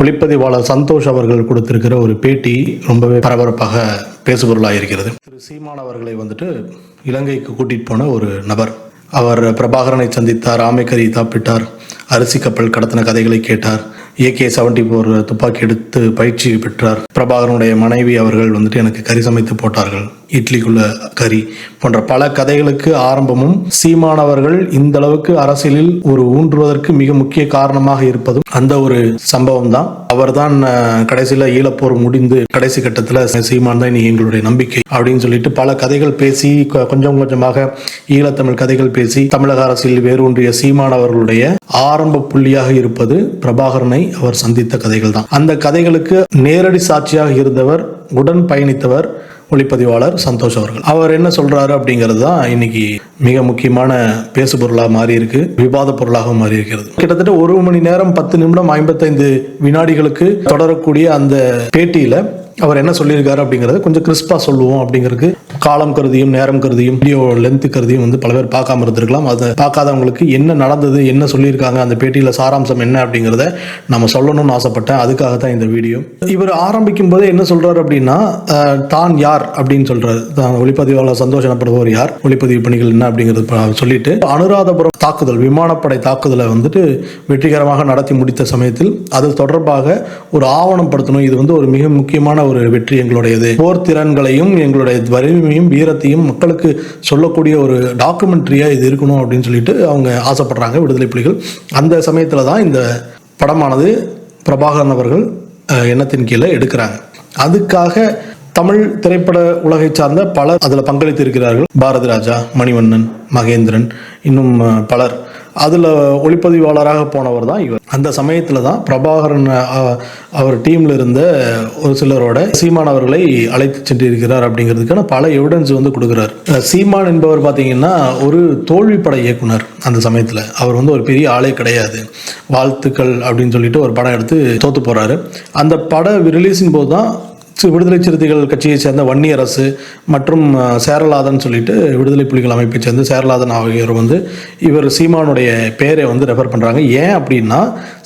ஒளிப்பதிவாளர் சந்தோஷ் அவர்கள் கொடுத்திருக்கிற ஒரு பேட்டி ரொம்பவே பரபரப்பாக பேசுபொருளாக இருக்கிறது. திரு சீமான் அவர்களை இலங்கைக்கு கூட்டிட்டு போன ஒரு நபர். அவர் பிரபாகரனை சந்தித்தார், ஆமைக்கறி சாப்பிட்டார், அரிசி கப்பல் கடத்தின கதைகளை கேட்டார், AK-74 துப்பாக்கி எடுத்து பயிற்சி பெற்றார். பிரபாகரனுடைய மனைவி அவர்கள் எனக்கு கறி சமைத்து போட்டார்கள், இட்லிக்குள்ள கறி போன்ற பல கதைகளுக்கு ஆரம்பமும் சீமான் அவர்கள் இந்த அளவுக்கு அரசியலில் ஒரு ஊன்றுவதற்கு மிக முக்கிய காரணமாக இருப்பதும் அந்த ஒரு சம்பவம் தான். அவர் தான் கடைசியில ஈழப்போர் முடிந்து கடைசி கட்டத்துல சீமான் தான் எங்களுடைய நம்பிக்கை அப்படின்னு சொல்லிட்டு பல கதைகள் பேசி கொஞ்சம் கொஞ்சமாக ஈழத்தமிழ் கதைகள் பேசி தமிழக அரசியல் வேரூன்றிய சீமான் அவர்களுடைய ஆரம்ப புள்ளியாக இருப்பது பிரபாகரனை அவர் சந்தித்த கதைகள் தான். அந்த கதைகளுக்கு நேரடி சாட்சியாக இருந்தவர், உடன் பயணித்தவர் ஒளிப்பதிவாளர் சந்தோஷ் அவர்கள். அவர் என்ன சொல்றாரு அப்படிங்கிறது தான் இன்னைக்கு மிக முக்கியமான பேசு பொருளாக மாறி இருக்கு, விவாத பொருளாக மாறி இருக்கிறது. கிட்டத்தட்ட 1 மணி நேரம் 10 நிமிடம் 55 வினாடிகளுக்கு தொடரக்கூடிய அந்த பேட்டியில அவர் என்ன சொல்லியிருக்காரு அப்படிங்கறத கொஞ்சம் கிறிஸ்பா சொல்லுவோம். அப்படிங்கிறதுக்கு காலம் கருதியும் நேரம் கருதியும் வீடியோ லென்த் கருதியும் பல பேர் பார்க்காம இருந்திருக்கலாம். அதை பார்க்காதவங்களுக்கு என்ன நடந்தது, என்ன சொல்லியிருக்காங்க, அந்த பேட்டியில சாராம்சம் என்ன அப்படிங்கிறத நம்ம சொல்லணும்னு ஆசைப்பட்டேன். அதுக்காக தான் இந்த வீடியோ. இவர் ஆரம்பிக்கும் போதே என்ன சொல்றாரு அப்படின்னா, தான் யார் அப்படின்னு சொல்றாரு. ஒளிப்பதிவாளர் சந்தோஷ் எனப்படுபவர் யார், ஒளிப்பதிவு பணிகள் என்ன அப்படிங்கிறது சொல்லிட்டு அனுராதபுரம் தாக்குதல், விமானப்படை தாக்குதலை வெற்றிகரமாக நடத்தி முடித்த சமயத்தில் அது தொடர்பாக ஒரு ஆவணம் படுத்தணும். இது ஒரு மிக முக்கியமான ஒரு வெற்றி எங்களுடையது. போர் திறன்களையும் எங்களுடைய வலிமையும் வீரத்தையும் மக்களுக்கு சொல்லக்கூடிய ஒரு டாக்குமெண்ட்ரியா இது இருக்கணும் அப்படின்னு சொல்லிட்டு அவங்க ஆசைப்படுறாங்க விடுதலை புலிகள். அந்த சமயத்துல தான் இந்த படமானது பிரபாகரன் அவர்கள் எண்ணத்தின் கீழே எடுக்கிறாங்க. அதுக்காக தமிழ் திரைப்பட உலகை சார்ந்த பலர் அதில் பங்களித்து இருக்கிறார்கள். பாரதி ராஜா, மணிவண்ணன், மகேந்திரன், இன்னும் பலர். அதில் ஒளிப்பதிவாளராக போனவர் தான் இவர். அந்த சமயத்தில் தான் பிரபாகரன் அவர் டீமில் இருந்த ஒரு சிலரோட சீமான் அவர்களை அழைத்து சென்றிருக்கிறார் அப்படிங்கிறதுக்கான பல எவிடன்ஸ் கொடுக்குறார். சீமான் என்பவர் பார்த்தீங்கன்னா ஒரு தோல்விப்பட இயக்குனர். அந்த சமயத்தில் அவர் ஒரு பெரிய ஆளே கிடையாது. வாழ்த்துக்கள் அப்படின்னு சொல்லிட்டு ஒரு படம் எடுத்து தோத்து போகிறாரு. அந்த படம் ரிலீஸின் போது தான் விடுதலை சிறுத்தைகள் கட்சியை சேர்ந்த வன்னியரசு மற்றும் சேரலாதன் சொல்லிட்டு விடுதலை புலிகள் அமைப்பை சேர்ந்த சேரலாதன் ஆகியோர் இவர் சீமானுடைய பேரை ரெஃபர் பண்ணுறாங்க. ஏன் அப்படின்னா,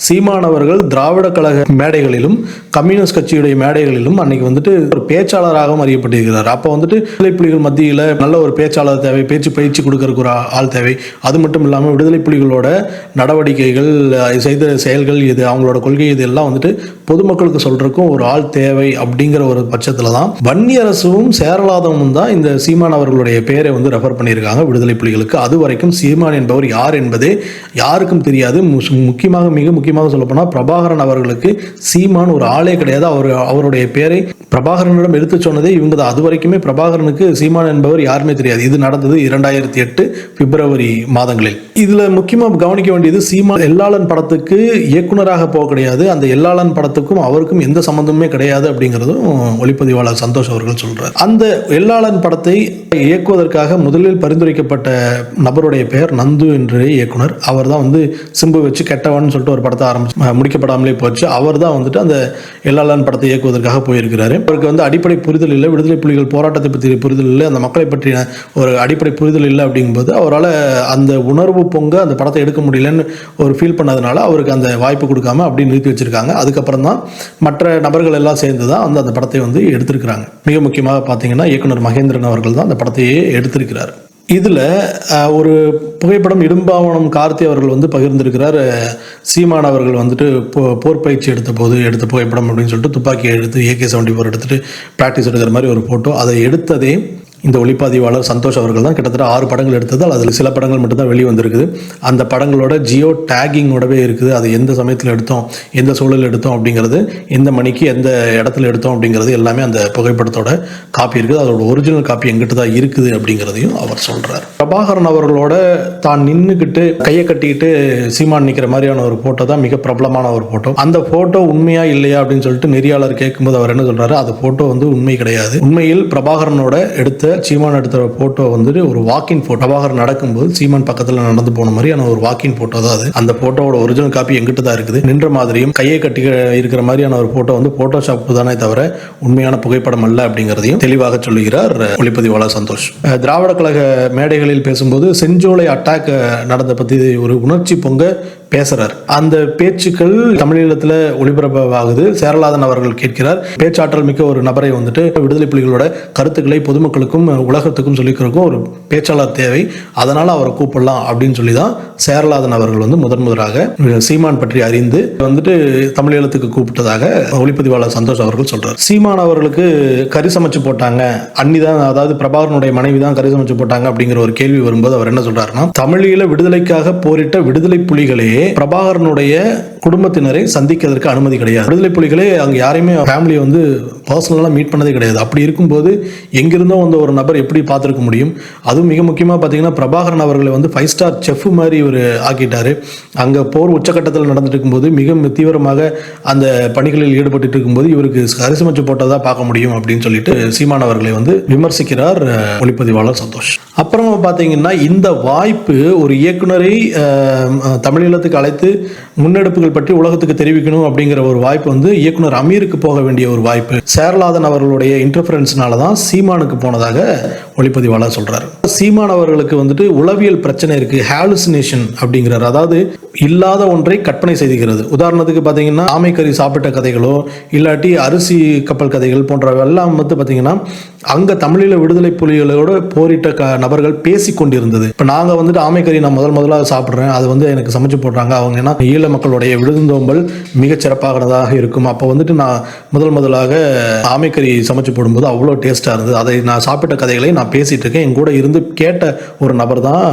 சீமான் அவர்கள் திராவிட கழக மேடைகளிலும் கம்யூனிஸ்ட் கட்சியுடைய மேடைகளிலும் அன்னைக்கு ஒரு பேச்சாளராகவும் அறியப்பட்டிருக்கிறார். அப்போ விடுதலை புலிகள் மத்தியில் நல்ல ஒரு பேச்சாளர் தேவை, பேச்சு பயிற்சி கொடுக்கறதுக்கு ஒரு ஆள் தேவை. அது மட்டும் இல்லாமல் விடுதலை புலிகளோட நடவடிக்கைகள், செய்த செயல்கள், இது அவங்களோட கொள்கை, இது எல்லாம் பொதுமக்களுக்கு சொல்றதுக்கும் ஒரு ஆள் தேவை. அப்படிங்கிற ஒரு பட்சத்துல தான் வன்னியரசும் சேரலாதமும் தான் இந்த சீமான் அவர்களுடைய பெயரை ரெஃபர் பண்ணியிருக்காங்க விடுதலை புலிகளுக்கு. அது வரைக்கும் சீமான் என்பவர் யார் என்பதே யாருக்கும் தெரியாது. மிக முக்கியமாக சொல்ல போனா பிரபாகரன் அவர்களுக்கு சீமான் ஒரு ஆளே கிடையாது. அவருடைய பெயரை பிரபாகரனிடம் எடுத்து சொன்னதே இவங்க தான். அது வரைக்குமே பிரபாகரனுக்கு சீமான் என்பவர் யாருமே தெரியாது. இது நடந்தது 2008 பிப்ரவரி மாதங்களில். இதுல முக்கியமா கவனிக்க வேண்டியது, சீமான் எல்லாளன் படத்துக்கு இயக்குனராக போக கிடையாது. அந்த எல்லாளன் படத்துக்கும் அவருக்கும் எந்த சம்பந்தமே கிடையாது அப்படிங்கிறதும் ஒளிப்பதிவாளர் சந்தோஷ் அவர்கள் சொல்றார். அந்த எல்லாளன் படத்தை இயக்குவதற்காக முதலில் பரிந்துரைக்கப்பட்ட நபருடைய பெயர் நந்து என்ற இயக்குனர். அவர் தான் சிம்பு வச்சு கெட்டவன் சொல்லிட்டு ஒரு படத்தை ஆரம்பிச்சு முடிக்கப்படாமலே போச்சு. அவர் தான் அந்த எல்லாளன் படத்தை இயக்குவதற்காக போயிருக்கிறாரு. அவருக்கு அடிப்படை புரிதல் இல்லை, விடுதலை புலிகள் போராட்டத்தை பற்றி புரிதல் இல்லை, அந்த மக்களை பற்றின ஒரு அடிப்படை புரிதல் இல்லை. அப்படிங்கும்போது அவரால் அந்த உணர்வு பொங்க அந்த படத்தை எடுக்க முடியலன்னு ஒரு ஃபீல் பண்ணதுனால அவருக்கு அந்த வாய்ப்பு கொடுக்காம அப்படி நிறுத்தி வச்சிருக்காங்க. அதுக்கப்புறம் தான் மற்ற நபர்கள் எல்லாம் சேர்ந்து தான் அந்த படத்தை எடுத்திருக்கிறாங்க. மிக முக்கியமாக பார்த்தீங்கன்னா இயக்குனர் மகேந்திரன் அவர்கள் தான் அந்த படத்தையே எடுத்திருக்கிறார். இதுல ஒரு புகைப்படம் இடும்பாவனம் கார்த்தி அவர்கள் பகிர்ந்திருக்கிறார். சீமான் அவர்கள் போர் பயிற்சி எடுத்த புகைப்படம் அப்படின்னு சொல்லிட்டு துப்பாக்கியை எடுத்து AK-74 எடுத்துட்டு பிராக்டிஸ் எடுக்கிற மாதிரி ஒரு போட்டோ. அதை எடுத்ததே இந்த ஒளிப்பதிவாளர் சந்தோஷ் அவர்கள் தான். கிட்டத்தட்ட 6 படங்கள் எடுத்தது. அதில் சில படங்கள் மட்டும்தான் வெளியே வந்திருக்குது. அந்த படங்களோட ஜியோ டேகிங்கோடவே இருக்குது. அது எந்த சமயத்தில் எடுத்தோம், எந்த சூழலில் எடுத்தோம் அப்படிங்கிறது, எந்த மணிக்கு எந்த இடத்துல எடுத்தோம் அப்படிங்கிறது எல்லாமே அந்த புகைப்படத்தோட காப்பி இருக்குது. அதோட ஒரிஜினல் காப்பி எங்கிட்ட தான் இருக்குது அப்படிங்கிறதையும் அவர் சொல்றார். பிரபாகரன் அவர்களோட தான் நின்றுக்கிட்டு கையை கட்டிக்கிட்டு சீமான் நிற்கிற மாதிரியான ஒரு போட்டோ தான் மிக பிரபலமான ஒரு போட்டோ. அந்த போட்டோ உண்மையா இல்லையா அப்படின்னு சொல்லிட்டு நெறியாளர் கேட்கும்போது அவர் என்ன சொல்றாரு, அந்த போட்டோ உண்மை கிடையாது. உண்மையில் பிரபாகரனோட எடுத்த சீமான் எடுத்த போட்டோ வந்துட்டு ஒரு வாக்கின் போட்டோ. பிரபாகர் நடக்கும்போது சீமான் பக்கத்தில் நடந்து போன மாதிரியான ஒரு வாக்கின் போட்டோ தான் அது. அந்த போட்டோவோட ஒரிஜினல் காப்பி எங்கிட்ட தான் இருக்குது. நின்ற மாதிரியும் கையை கட்டி இருக்கிற மாதிரியான ஒரு போட்டோ வந்து போட்டோஷாப் தானே தவிர உண்மையான புகைப்படம் அல்ல அப்படிங்கிறதையும் தெளிவாக சொல்லுகிறார் ஒளிப்பதிவாளர் சந்தோஷ். திராவிட கழக மேடைகளில் பேசும்போது செஞ்சோலை அட்டாக் நடந்த பத்தி ஒரு உணர்ச்சி பொங்க பேசுறார். அந்த பேச்சுக்கள் தமிழீழத்தில் ஒளிபரப்பாகுது. சேரலாதன் அவர்கள் கேட்கிறார். பேச்சாற்றல் மிக்க ஒரு நபரை வந்துட்டு விடுதலை புலிகளோட கருத்துக்களை பொதுமக்களுக்கும் உலகத்துக்கும் சொல்லிக்கிறதுக்கும் ஒரு பேச்சாளர் தேவை, அதனால அவரை கூப்பிடலாம் அப்படின்னு சொல்லி தான் சேரலாதன் அவர்கள் வந்து முதலாக சீமான் பற்றி அறிந்து வந்துட்டு தமிழீழத்துக்கு கூப்பிட்டதாக ஒளிப்பதிவாளர் சந்தோஷ் அவர்கள் சொல்றார். சீமான் அவர்களுக்கு கறி சமைச்சு போட்டாங்க, அன்னிதான், அதாவது பிரபாகரனுடைய மனைவி தான் கறி சமைச்சு போட்டாங்க அப்படிங்கிற ஒரு கேள்வி வரும்போது அவர் என்ன சொல்றாருன்னா, தமிழீழ விடுதலைக்காக போரிட்ட விடுதலை புலிகளே பிரபாகரனுடைய குடும்பத்தினரை சந்திக்கிறதுக்கு அனுமதி கிடையாது. விடுதலை புலிகளே அங்க யாரையுமே ஃபேமிலியை வந்து பர்சனலா மீட் பண்ணதே கிடையாது. அப்படி இருக்கும்போது எங்கிருந்தோ வந்த ஒரு நபர் எப்படி பார்த்துருக்க முடியும்? அதுவும் மிக முக்கியமாக பார்த்தீங்கன்னா பிரபாகரன் அவர்களை வந்து 5 ஸ்டார் செஃப் மாதிரி ஒரு ஆக்கிட்டாரு. அங்கே போர் உச்சக்கட்டத்தில் நடந்துட்டு இருக்கும்போது மிக தீவிரமாக அந்த பணிகளில் ஈடுபட்டு இருக்கும்போது இவருக்கு கரிசமைச்சு போட்டதா பார்க்க முடியும் அப்படின்னு சொல்லிட்டு சீமான் அவர்களை வந்து விமர்சிக்கிறார் ஒளிப்பதிவாளர் சந்தோஷ். அப்புறமா பார்த்தீங்கன்னா இந்த வாய்ப்பு ஒரு இயக்குனரை தமிழீழத்துக்கு அழைத்து முன்னெடுப்புகள் பற்றி உலகத்துக்கு தெரிவிக்கணும் அப்படிங்கிற ஒரு வாய்ப்பு வந்து இயக்குனர் அமீருக்கு போக வேண்டிய ஒரு வாய்ப்பு சேரலாதன் அவர்களுடைய இன்டர்ஃபரன்ஸ்னால தான் சீமானுக்கு போனதாக ஒளிப்பதிவாளர் சொல்றாரு. சீமான் அவர்களுக்கு வந்துட்டு உளவியல் பிரச்சனை இருக்கு, ஹாலுசினேஷன் அப்படிங்கிறார். அதாவது இல்லாத ஒன்றை கற்பனை செய்கிறது. உதாரணத்துக்கு பார்த்தீங்கன்னா ஆமைக்கறி சாப்பிட்ட கதைகளோ இல்லாட்டி அரிசி கப்பல் கதைகள் போன்றவெல்லாம் வந்து பார்த்தீங்கன்னா அங்க தமிழீழ விடுதலை புலிகளோட போரிட்ட நபர்கள் பேசி கொண்டிருந்தது. இப்போ நாங்கள் வந்துட்டு ஆமைக்கறி நான் முதலாக சாப்பிட்றேன், அது வந்து எனக்கு சமைச்சு போடுறாங்க, அவங்க என்ன ஈழ மக்களுடைய விருந்தோம்பல் மிகச் சிறப்பானதாக இருக்கும். அப்போ வந்துட்டு நான் முதலாக ஆமைக்கறி சமைச்சு போடும்போது அவ்வளோ டேஸ்டாக இருந்தது, அதை நான் சாப்பிட்ட கதைகளை நான் பேசிட்டு இருக்கேன். என் கூட இருந்து கேட்ட ஒரு நபர் தான்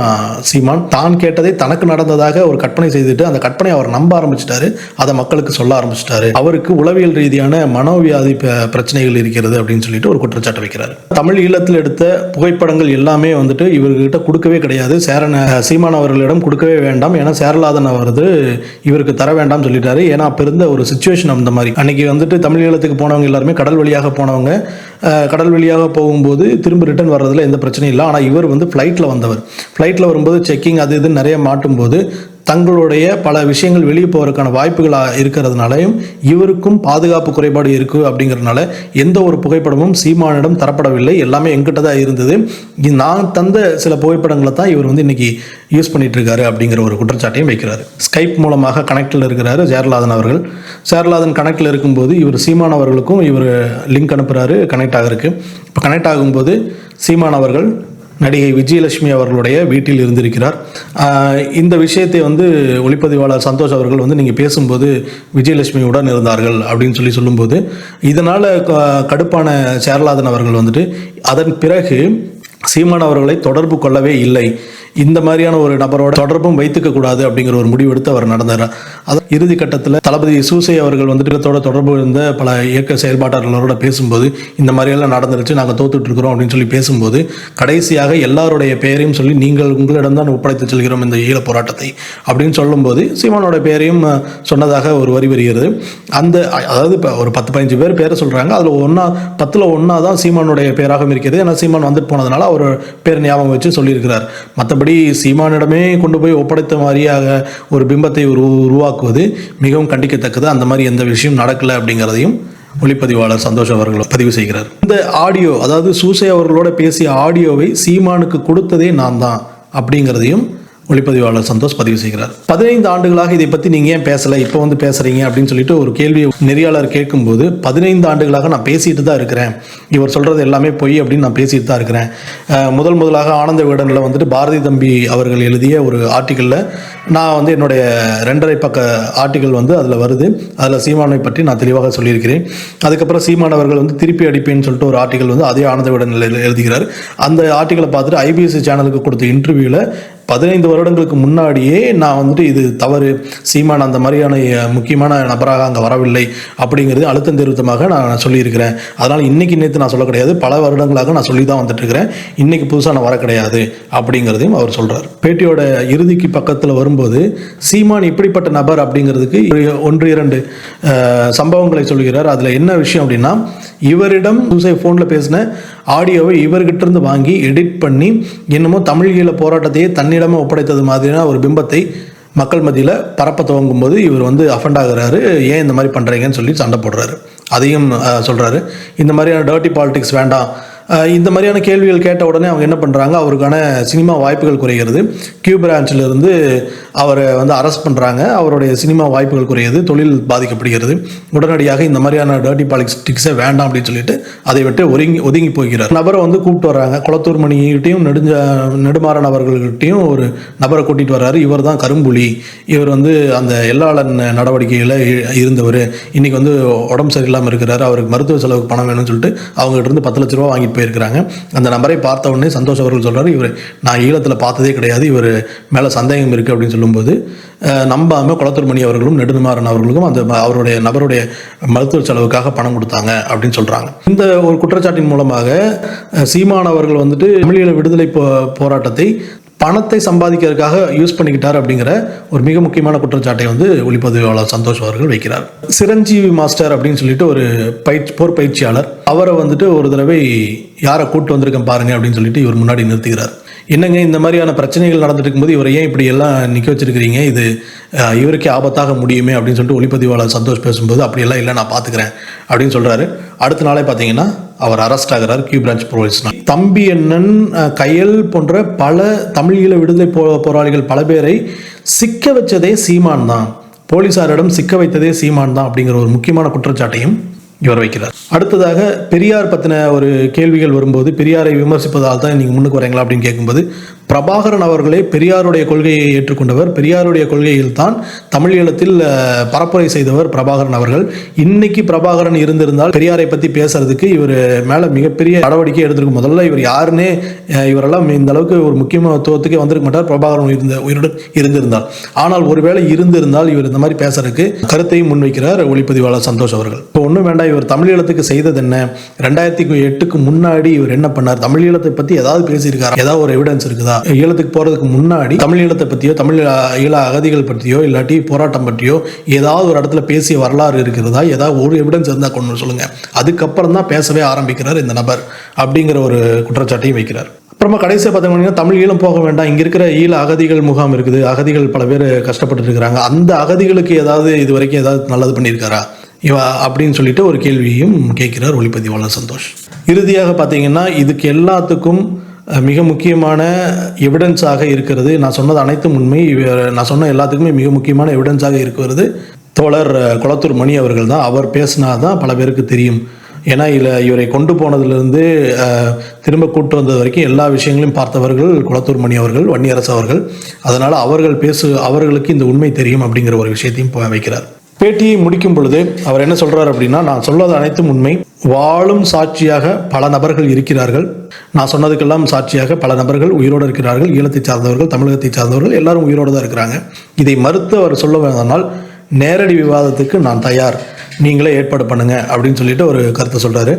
சீமான். தான் கேட்டதை தனக்கு நடந்ததாக ஒரு கற்பனை செய்துட்டு அந்த கற்பனை அவர் நம்ப ஆரம்பிச்சிட்டாரு, அதை மக்களுக்கு சொல்ல ஆரம்பிச்சிட்டாரு. அவருக்கு உளவியல் ரீதியான மனோவியாதி பிரச்சனைகள் இருக்கிறது அப்படின்னு சொல்லிட்டு ஒரு குற்றச்சாட்டு வைக்கிறார். தமிழ் ஈழத்தில் எடுத்த புகைப்படங்கள் எல்லாமே வந்துட்டு இவர்கிட்ட கொடுக்கவே கிடையாது, சீமான் அவர்களிடம் கொடுக்கவே வேண்டாம், ஏன்னா சேரலாதன் அவரது இவருக்கு தர வேண்டாம் சொல்லிட்டாரு. ஏன்னா அப்ப இருந்த ஒரு சிச்சுவேஷன் அந்த மாதிரி. அன்னைக்கு வந்துட்டு தமிழ் ஈழத்துக்கு போனவங்க எல்லாருமே கடல் வழியாக போனவங்க, கடல் வழியாக போகும்போது திரும்ப ரிட்டர்ன் வர்றதுல எந்த பிரச்சனையும் இல்லை. ஆனால் இவர் வந்து ஃப்ளைட்டில் வந்தவர். ஃப்ளைட்டில் வரும்போது செக்கிங் அது இது நிறைய மாட்டும் போது தங்களுடைய பல விஷயங்கள் வெளியே போவதற்கான வாய்ப்புகள் இருக்கிறதுனாலையும் இவருக்கும் பாதுகாப்பு குறைபாடு இருக்குது அப்படிங்கிறதுனால எந்த ஒரு புகைப்படமும் சீமானிடம் தரப்படவில்லை, எல்லாமே எங்கிட்ட தான் இருந்தது. நான் தந்த சில புகைப்படங்களை தான் இவர் வந்து இன்னைக்கு யூஸ் பண்ணிட்டு இருக்காரு அப்படிங்கிற ஒரு குற்றச்சாட்டையும் வைக்கிறாரு. ஸ்கைப் மூலமாக கனெக்டில் இருக்கிறாரு சேரலாதன் அவர்கள். சேரலாதன் கனெக்டில் இருக்கும்போது இவர் சீமான் அவர்களுக்கும் இவர் லிங்க் அனுப்புகிறாரு கனெக்ட் ஆகிறதுக்கு. இப்போ கனெக்ட் ஆகும்போது சீமான் அவர்கள் நடிகை விஜயலட்சுமி அவர்களுடைய வீட்டில் இருந்திருக்கிறார். இந்த விஷயத்தை வந்து ஒளிப்பதிவாளர் சந்தோஷ் அவர்கள் வந்து நீங்கள் பேசும்போது விஜயலட்சுமியுடன் இருந்தார்கள் அப்படின்னு சொல்லும்போது இதனால் கடுப்பான சேரலாதன் அவர்கள் வந்துட்டு அதன் பிறகு சீமான் அவர்களை தொடர்பு கொள்ளவே இல்லை, இந்த மாதிரியான ஒரு நபரோட தொடர்பும் வைத்துக்க கூடாது அப்படிங்கிற ஒரு முடிவு எடுத்து அவர் நடந்தார். அதான் இறுதி கட்டத்தில் தளபதி சூசை அவர்கள் வந்துட்டு தொடர்பு இருந்த பல இயக்க செயல்பாட்டாளர்களோட பேசும்போது இந்த மாதிரியெல்லாம் நடந்துருச்சு, நாங்கள் தோத்துட்டு இருக்கிறோம் அப்படின்னு சொல்லி பேசும்போது கடைசியாக எல்லாருடைய பெயரையும் சொல்லி நீங்கள் உங்களிடம் தான் ஒப்படைத்து செல்கிறோம் இந்த ஈழ போராட்டத்தை அப்படின்னு சொல்லும்போது சீமானோட பெயரையும் சொன்னதாக ஒரு வரி வருகிறது. அந்த அதாவது இப்போ ஒரு 10-15 பேர் பேரை சொல்கிறாங்க, அதில் 10ல் 1 தான் சீமானுடைய பேராகவும் இருக்கிறது. ஏன்னா சீமான் வந்துட்டு போனதுனால அவர் பேர் ஞாபகம் வச்சு சொல்லியிருக்கிறார். மற்றபடி சீமானிடமே கொண்டு போய் ஒப்படைத்த மாதிரியாக ஒரு பிம்பத்தை உருவாக்குவது மிகவும் கண்டிக்கத்தக்கது. அந்த மாதிரி எந்த விஷயம் நடக்கல அப்படிங்கிறதையும் ஒளிப்பதிவாளர் சந்தோஷ் அவர்கள் பதிவு செய்கிறார். இந்த ஆடியோ, அதாவது சூசை அவர்களோட பேசிய ஆடியோவை சீமானுக்கு கொடுத்ததே நான் தான் அப்படிங்கிறதையும் ஒளிப்பதிவாளர் சந்தோஷ் பதிவு செய்கிறார். 15 ஆண்டுகளாக இதை பற்றி நீங்கள் ஏன் பேசலை, இப்போ வந்து பேசுகிறீங்க அப்படின்னு சொல்லிட்டு ஒரு கேள்வியை நெறியாளர் கேட்கும்போது 15 ஆண்டுகளாக நான் பேசிட்டு தான் இருக்கிறேன், இவர் சொல்கிறது எல்லாமே பொய் அப்படின்னு நான் பேசிட்டு தான் இருக்கிறேன். முதலாக ஆனந்த விகடனில் வந்துட்டு பாரதி தம்பி அவர்கள் எழுதிய ஒரு ஆர்டிக்கலில் நான் வந்து என்னுடைய 2.5 பக்க ஆர்டிக்கல் வந்து அதில் வருது, அதில் சீமானை பற்றி நான் தெளிவாக சொல்லியிருக்கிறேன். அதுக்கப்புறம் சீமான் அவர்கள் வந்து திருப்பி அடிப்பேன்னு சொல்லிட்டு ஒரு ஆர்டிக்கல் வந்து அதே ஆனந்த விகடனில் எழுதுகிறார். அந்த ஆர்டிக்கலை பார்த்துட்டு ஐபிஎஸ்சி சேனலுக்கு கொடுத்த இன்டர்வியூவில் 15 வருடங்களுக்கு முன்னாடியே நான் வந்துட்டு இது தவறு, சீமான் அந்த மாதிரியான முக்கியமான நபராக அங்கே வரவில்லை அப்படிங்கிறது அழுத்தம் திருத்தமாக நான் சொல்லியிருக்கிறேன். அதனால் இன்னைக்கு நேற்று நான் சொல்ல கிடையாது, பல வருடங்களாக நான் சொல்லி தான் வந்துட்டு இருக்கிறேன், இன்னைக்கு புதுசாக நான் வர கிடையாது அப்படிங்கிறதையும் அவர் சொல்கிறார். பேட்டியோட இறுதிக்கு பக்கத்தில் வரும்போது சீமான் இப்படிப்பட்ட நபர் அப்படிங்கிறதுக்கு 1-2 சம்பவங்களை சொல்கிறார். அதில் என்ன விஷயம் அப்படின்னா, இவரிடம் சூசை ஃபோனில் பேசின ஆடியோவை இவர்கிட்ட இருந்து வாங்கி எடிட் பண்ணி என்னமோ தமிழீழ போராட்டத்தையே தன்னிடமே ஒப்படைத்தது மாதிரியான ஒரு பிம்பத்தை மக்கள் மத்தியில் பரப்ப துவங்கும் போது இவர் வந்து அஃபண்ட் ஆகுறாரு. ஏன் இந்த மாதிரி பண்ணுறீங்கன்னு சொல்லி சண்டை போடுறாரு. அதையும் சொல்கிறாரு, இந்த மாதிரியான டர்ட்டி பாலிடிக்ஸ் வேண்டாம். இந்த மாதிரியான கேள்விகள் கேட்ட உடனே அவங்க என்ன பண்ணுறாங்க, அவருக்கான சினிமா வாய்ப்புகள் குறைகிறது. கியூ பிரான்ச்சிலிருந்து அவரை வந்து அரெஸ்ட் பண்ணுறாங்க. அவருடைய சினிமா வாய்ப்புகள் குறையுது, தொழில் பாதிக்கப்படுகிறது. உடனடியாக இந்த மாதிரியான டர்ட்டி பாலிடிக்ஸே வேண்டாம் அப்படின்னு சொல்லிட்டு அதை விட்டு ஒதுங்கி போகிறார். நபரை வந்து கூப்பிட்டு வர்றாங்க. குளத்தூர் மணிகிட்டையும் நெடுமாறன் அவர்கள்கிட்டையும் ஒரு நபரை கூட்டிகிட்டு வர்றாரு. இவர் தான் கரும்புலி, இவர் வந்து அந்த எல்லாளன் நடவடிக்கையில் இருந்தவர், இன்னைக்கு வந்து உடம்பு சரியில்லாமல் இருக்கிறாரு, அவருக்கு மருத்துவ செலவுக்கு பணம் வேணும்னு சொல்லிட்டு அவங்ககிட்ட இருந்து 10 லட்ச ரூபா வாங்கிட்டு போயிருக்கிறாங்க. அந்த நபரை பார்த்த உடனே சந்தோஷ் அவர்கள் சொல்றாரு, இவர் நான் ஈழத்தில் பார்த்ததே கிடையாது, இவர் மேலே சந்தேகம் இருக்குது அப்படின்னு சொல்லும்போது நம்பாமல் குளத்தூர் மணி அவர்களும் நெடுமாறன் அவர்களுக்கும் அந்த அவருடைய நபருடைய மருத்துவ செலவுக்காக பணம் கொடுத்தாங்க அப்படின்னு சொல்றாங்க. இந்த ஒரு குற்றச்சாட்டின் மூலமாக சீமான் அவர்கள் வந்துட்டு தமிழீழ விடுதலை போராட்டத்தை பணத்தை சம்பாதிக்கிறதுக்காக யூஸ் பண்ணிக்கிட்டார் அப்படிங்கிற ஒரு மிக முக்கியமான குற்றச்சாட்டை வந்து ஒளிப்பதிவாளர் சந்தோஷ் அவர்கள் வைக்கிறார். சிரஞ்சீவி மாஸ்டர் அப்படின்னு சொல்லிட்டு ஒரு போர் பயிற்சியாளர், அவரை வந்துட்டு ஒரு தடவை யாரை கூப்பிட்டு வந்திருக்கேன் பாருங்க அப்படின்னு சொல்லிட்டு இவர் முன்னாடி நிறுத்துகிறார். என்னங்க இந்த மாதிரியான பிரச்சனைகள் நடந்துட்டு இருக்கும்போது இவரை ஏன் இப்படி எல்லாம் நிற்க வச்சிருக்கிறீங்க, இது இவருக்கே ஆபத்தாக முடியுமே அப்படின்னு சொல்லிட்டு ஒளிப்பதிவாளர் சந்தோஷ் பேசும்போது அப்படியெல்லாம் இல்லை, நான் பார்த்துக்கிறேன் அப்படின்னு சொல்கிறாரு. அடுத்த நாளே பார்த்தீங்கன்னா அவர் அரெஸ்ட் ஆகிறார் கியூ பிரான்ச் போலீஸ். தம்பி அண்ணன், கையல் போன்ற பல தமிழீழ விடுதலை போராளிகள் பல பேரை சிக்க வச்சதே சீமான் தான், போலீசாரிடம் சிக்க வைத்ததே சீமான் தான் அப்படிங்கிற ஒரு முக்கியமான குற்றச்சாட்டையும் இவர் வைக்கிறார். அடுத்ததாக பெரியார் பற்றின ஒரு கேள்விகள் வரும்போது, பெரியாரை விமர்சிப்பதால் தான் நீங்கள் முன்னுக்கு வரீங்களா அப்படின்னு கேட்கும்போது, பிரபாகரன் அவர்களே பெரியாருடைய கொள்கையை ஏற்றுக்கொண்டவர், பெரியாருடைய கொள்கையில் தான் தமிழீழத்தில் பரப்புரை செய்தவர் பிரபாகரன் அவர்கள். இன்னைக்கு பிரபாகரன் இருந்திருந்தால் பெரியாரை பற்றி பேசுறதுக்கு இவர் மேலே மிகப்பெரிய நடவடிக்கை எடுத்திருக்கும். முதல்ல இவர் யாருன்னே, இவரெல்லாம் இந்த அளவுக்கு ஒரு முக்கியத்துவத்துக்கே வந்திருக்க மாட்டார் பிரபாகரன் உயிருடன் இருந்திருந்தால். ஆனால் ஒருவேளை இருந்திருந்தால் இவர் இந்த மாதிரி பேசுறதுக்கு கருத்தையும் முன்வைக்கிறார் ஒளிப்பதிவாளர் சந்தோஷ் அவர்கள். இப்போ ஒன்றும் வேண்டாம், இவர் தமிழீழத்துக்கு செய்தது என்ன, 2008க்கு முன்னாடி இவர் என்ன பண்ணார், தமிழீழத்தை பற்றி ஏதாவது பேசியிருக்காரு, ஏதாவது ஒரு எவிடன்ஸ் இருக்குதா, ஈழத்துக்கு போறதுக்கு முன்னாடி தமிழீழத்தை பற்றியோ தமிழ் ஈழ அகதிகள் பற்றியோ இல்லாட்டி போராட்டம் பற்றியோ ஏதாவது ஒரு இடத்துல பேசிய வரலாறு இருக்கிறதா, ஏதாவது ஒரு எவிடன்ஸ் இருந்தால் கொண்டு சொல்லுங்க. அதுக்கப்புறம் தான் பேசவே ஆரம்பிக்கிறார் இந்த நபர் அப்படிங்கிற ஒரு குற்றச்சாட்டையும் வைக்கிறார். அப்புறமா கடைசியாக பார்த்தீங்கன்னா தமிழ் ஈழம் போக வேண்டாம், இங்கே இருக்கிற ஈழ அகதிகள் முகாம் இருக்குது, அகதிகள் பல பேர் கஷ்டப்பட்டு இருக்கிறாங்க, அந்த அகதிகளுக்கு ஏதாவது இது வரைக்கும் ஏதாவது நல்லது பண்ணியிருக்காரா அப்படின்னு சொல்லிட்டு ஒரு கேள்வியும் கேட்கிறார் ஒளிப்பதிவாளர் சந்தோஷ். இறுதியாக பார்த்தீங்கன்னா இதுக்கு எல்லாத்துக்கும் மிக முக்கியமான எவிடன்ஸாக இருக்கிறது, நான் சொன்னது அனைத்தும் உண்மை, நான் சொன்ன எல்லாத்துக்குமே மிக முக்கியமான எவிடன்ஸாக இருக்கிறது தோழர் குளத்தூர் மணி அவர்கள் தான். அவர் பேசினாதான் பல பேருக்கு தெரியும். ஏன்னா இவரை கொண்டு போனதுலேருந்து திரும்ப கூட்டு வந்தது வரைக்கும் எல்லா விஷயங்களையும் பார்த்தவர்கள் குளத்தூர் மணி அவர்கள், வன்னியரசு அவர்கள். அதனால் அவர்களுக்கு இந்த உண்மை தெரியும் அப்படிங்கிற ஒரு விஷயத்தையும் வைக்கிறார். பேட்டியை முடிக்கும் பொழுது அவர் என்ன சொல்றார் அப்படின்னா, நான் சொல்வது அனைத்தும் உண்மை, வாழும் சாட்சியாக பல நபர்கள் இருக்கிறார்கள், நான் சொன்னதுக்கெல்லாம் சாட்சியாக பல நபர்கள் உயிரோடு இருக்கிறார்கள், ஈழத்தை சார்ந்தவர்கள், தமிழகத்தை சார்ந்தவர்கள் எல்லாரும் உயிரோடு தான் இருக்கிறாங்க. இதை மறுத்து அவர் சொல்ல வேண்டால் நேரடி விவாதத்துக்கு நான் தயார், நீங்களே ஏற்பாடு பண்ணுங்க அப்படின்னு சொல்லிட்டு ஒரு கருத்தை சொல்றாரு.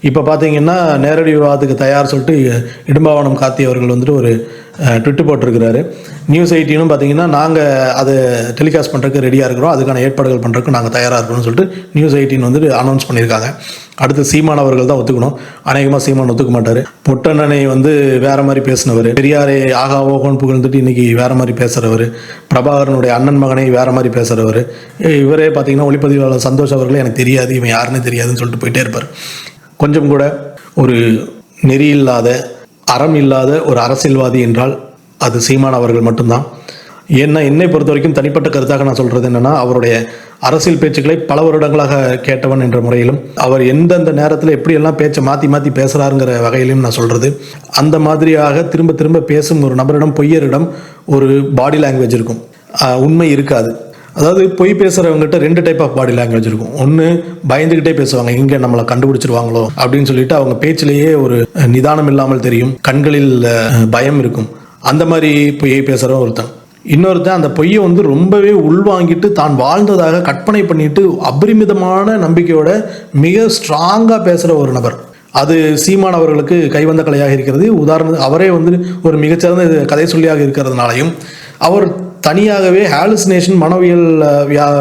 இப்போ பார்த்தீங்கன்னா நேரடி விவாதத்துக்கு தயார் சொல்லிட்டு இடும்பாவனம் கார்த்தி அவர்கள் வந்துட்டு ஒரு ட்விட்டு போட்டிருக்கிறாரு. நியூஸ் 18 பார்த்தீங்கன்னா நாங்கள் அதை டெலிகாஸ்ட் பண்ணுறதுக்கு ரெடியாக இருக்கிறோம், அதுக்கான ஏற்பாடுகள் பண்ணுறதுக்கு நாங்கள் தயாராக இருக்கிறோம்னு சொல்லிட்டு நியூஸ் 18 வந்துட்டு அனௌன்ஸ் பண்ணியிருக்காங்க. அடுத்து சீமான் அவர்கள் தான் ஒத்துக்கணும், அநேகமாக சீமான் ஒத்துக்க மாட்டார். பொட்டண்ணனை வந்து வேற மாதிரி பேசினவர், பெரியாரை ஆகா ஓகோன்னு புகழ்ந்துட்டு இன்னைக்கு வேற மாதிரி பேசுகிறவர், பிரபாகரனுடைய அண்ணன் மகனை வேற மாதிரி பேசுகிறவர், இவரே பார்த்தீங்கன்னா ஒளிப்பதிவாளர் சந்தோஷ் அவர்களே எனக்கு தெரியாது, இவன் யாருன்னே தெரியாதுன்னு சொல்லிட்டு போயிட்டே இருப்பார். கொஞ்சம் கூட ஒரு நெறி இல்லாத, அறம் இல்லாத ஒரு அரசியல்வாதி என்றால் அது சீமான் அவர்கள் மட்டும்தான். ஏன்னா என்னை பொறுத்த வரைக்கும் தனிப்பட்ட கருத்தாக நான் சொல்கிறது என்னென்னா, அவருடைய அரசியல் பேச்சுக்களை பல வருடங்களாக கேட்டவன் என்ற முறையிலும், அவர் எந்தெந்த நேரத்தில் எப்படியெல்லாம் பேச்சை மாற்றி மாற்றி பேசுகிறாருங்கிற வகையிலையும் நான் சொல்கிறது, அந்த மாதிரியாக திரும்ப திரும்ப பேசும் ஒரு நபரிடம், பொய்யரிடம் ஒரு பாடி லாங்குவேஜ் இருக்கும், உண்மை இருக்காது. அதாவது பொய் பேசுகிறவங்ககிட்ட 2 டைப் ஆஃப் பாடி லாங்குவேஜ் இருக்கும். ஒன்று பயந்துக்கிட்டே பேசுவாங்க, இங்கே நம்மளை கண்டுபிடிச்சிருவாங்களோ அப்படின்னு சொல்லிட்டு அவங்க பேச்சிலேயே ஒரு நிதானம் இல்லாமல் தெரியும், கண்களில் பயம் இருக்கும். அந்த மாதிரி பொய்யை பேசுகிற ஒருத்தன். இன்னொருத்தன் அந்த பொய்யை வந்து ரொம்பவே உள்வாங்கிட்டு தான் வாழ்ந்ததாக கற்பனை பண்ணிட்டு அபரிமிதமான நம்பிக்கையோட மிக ஸ்ட்ராங்காக பேசுகிற ஒரு நபர். அது சீமான் அவர்களுக்கு கைவந்த கலையாக இருக்கிறது. உதாரணத்துக்கு அவரே வந்து ஒரு மிகச்சிறந்த கதை சொல்லியாக இருக்கிறதுனாலையும், அவர் தனியாகவே ஹாலுசினேஷன் மனவியல்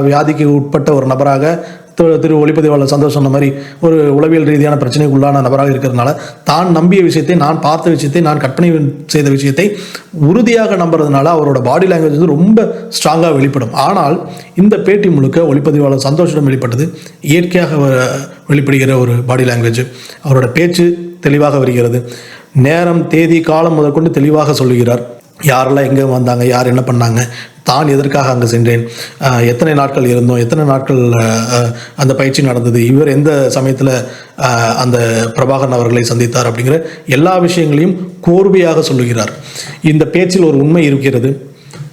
வியாதிக்கு உட்பட்ட ஒரு நபராக திரு ஒளிப்பதிவாளர் சந்தோஷ் சொன்ன மாதிரி ஒரு உளவியல் ரீதியான பிரச்சனைக்கு உள்ளான நபராக இருக்கிறதுனால தான் நம்பிய விஷயத்தை, நான் பார்த்த விஷயத்தை, நான் கற்பனை செய்த விஷயத்தை உறுதியாக நம்புறதுனால அவரோட பாடி லாங்குவேஜ் வந்து ரொம்ப ஸ்ட்ராங்காக வெளிப்படும். ஆனால் இந்த பேட்டி முழுக்க ஒளிப்பதிவாளர் சந்தோஷிடம் வெளிப்பட்டது இயற்கையாக வெளிப்படுகிற ஒரு பாடி லாங்குவேஜ். அவரோட பேச்சு தெளிவாக வருகிறது. நேரம், தேதி, காலம் முதற்கொண்டு தெளிவாக சொல்லுகிறார். யாரெல்லாம் எங்கே வந்தாங்க, யார் என்ன பண்ணாங்க, தான் எதற்காக அங்கே சென்றேன், எத்தனை நாட்கள் இருந்தோம், எத்தனை நாட்கள் அந்த பயிற்சி நடந்தது, இவர் எந்த சமயத்தில் அந்த பிரபாகரன் அவர்களை சந்தித்தார் அப்படிங்கிற எல்லா விஷயங்களையும் கோர்வையாக சொல்லுகிறார். இந்த பேச்சில் ஒரு உண்மை இருக்கிறது.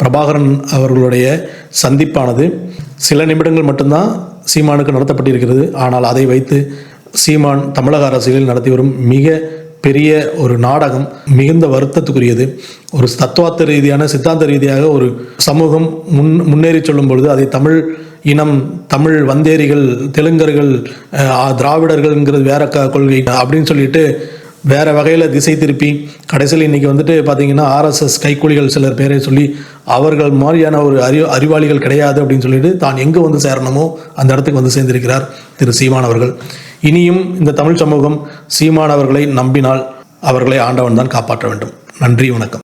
பிரபாகரன் அவர்களுடைய சந்திப்பானது சில நிமிடங்கள் மட்டும்தான் சீமானுக்கு நடத்தப்பட்டிருக்கிறது. ஆனால் அதை வைத்து சீமான் தமிழக அரசியலில் நடத்தி வரும் மிக பெரிய ஒரு நாடகம் மிகுந்த வருத்தத்துக்குரியது. ஒரு தத்துவார்த்த ரீதியான, சித்தாந்த ரீதியாக ஒரு சமூகம் முன்னேறி சொல்லும் பொழுது அதை தமிழ் இனம், தமிழ் வந்தேரிகள், தெலுங்கர்கள், திராவிடர்கள்ங்கிறது வேற கொள்கை அப்படின்னு சொல்லிட்டு வேற வகையில் திசை திருப்பி கடைசியில் இன்னைக்கு வந்துட்டு பார்த்தீங்கன்னா RSS கைக்கூலிகள் சிலர் பேரை சொல்லி அவர்கள் மாதிரியான ஒரு அறிவாளிகள் கிடையாது அப்படின்னு சொல்லிட்டு தான் எங்கே வந்து சேரணுமோ அந்த இடத்துக்கு வந்து சேர்ந்திருக்கிறார் திரு சீமான் அவர்கள். இனியும் இந்த தமிழ் சமூகம் சீமான் அவர்களை நம்பினால் அவர்களை ஆண்டவன் தான் காப்பாற்ற வேண்டும். நன்றி, வணக்கம்.